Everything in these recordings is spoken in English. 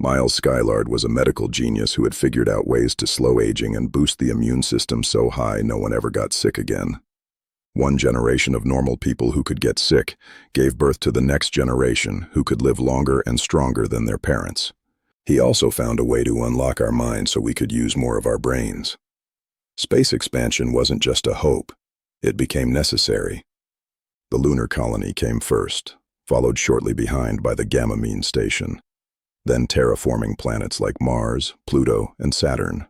Miles Skylard was a medical genius who had figured out ways to slow aging and boost the immune system so high no one ever got sick again. One generation of normal people who could get sick gave birth to the next generation who could live longer and stronger than their parents. He also found a way to unlock our minds so we could use more of our brains. Space expansion wasn't just a hope, it became necessary. The lunar colony came first, followed shortly behind by the Gamamine station, then terraforming planets like Mars, Pluto, and Saturn.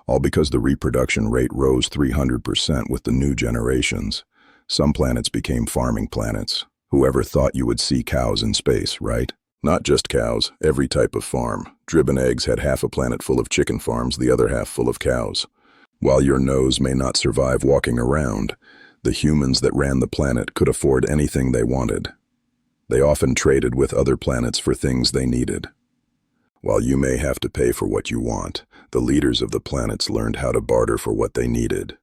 All because the reproduction rate rose 300% with the new generations. Some planets became farming planets. Whoever thought you would see cows in space, right? Not just cows, every type of farm. Driven eggs had half a planet full of chicken farms, the other half full of cows. While your nose may not survive walking around, the humans that ran the planet could afford anything they wanted. They often traded with other planets for things they needed. While you may have to pay for what you want, the leaders of the planets learned how to barter for what they needed.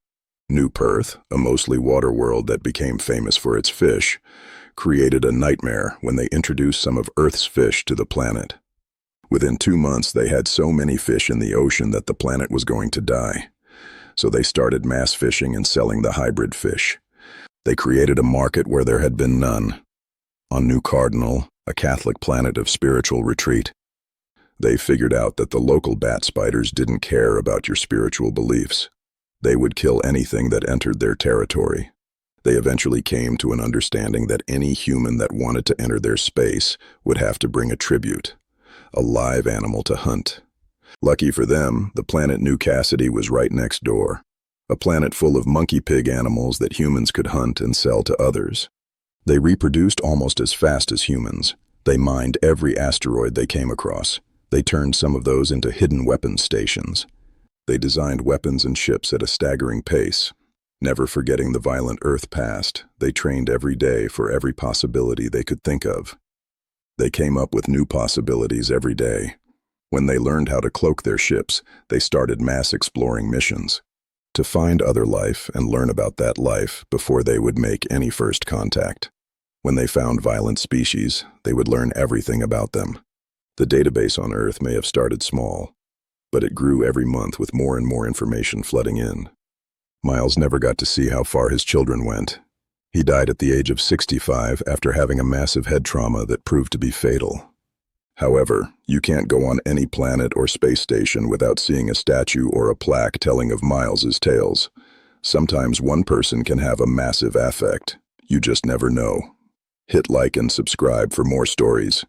New Perth, a mostly water world that became famous for its fish, created a nightmare when they introduced some of Earth's fish to the planet. Within 2 months, they had so many fish in the ocean that the planet was going to die. So they started mass fishing and selling the hybrid fish. They created a market where there had been none. On New Cardinal, a Catholic planet of spiritual retreat, they figured out that the local bat spiders didn't care about your spiritual beliefs. They would kill anything that entered their territory. They eventually came to an understanding that any human that wanted to enter their space would have to bring a tribute, a live animal to hunt. Lucky for them, the planet New Cassidy was right next door, a planet full of monkey pig animals that humans could hunt and sell to others. They reproduced almost as fast as humans. They mined every asteroid they came across. They turned some of those into hidden weapons stations. They designed weapons and ships at a staggering pace. Never forgetting the violent Earth past, they trained every day for every possibility they could think of. They came up with new possibilities every day. When they learned how to cloak their ships, they started mass exploring missions to find other life and learn about that life before they would make any first contact. When they found violent species, they would learn everything about them. The database on Earth may have started small, but it grew every month with more and more information flooding in. Miles never got to see how far his children went. He died at the age of 65 after having a massive head trauma that proved to be fatal. However, you can't go on any planet or space station without seeing a statue or a plaque telling of Miles's tales. Sometimes one person can have a massive affect. You just never know. Hit like and subscribe for more stories.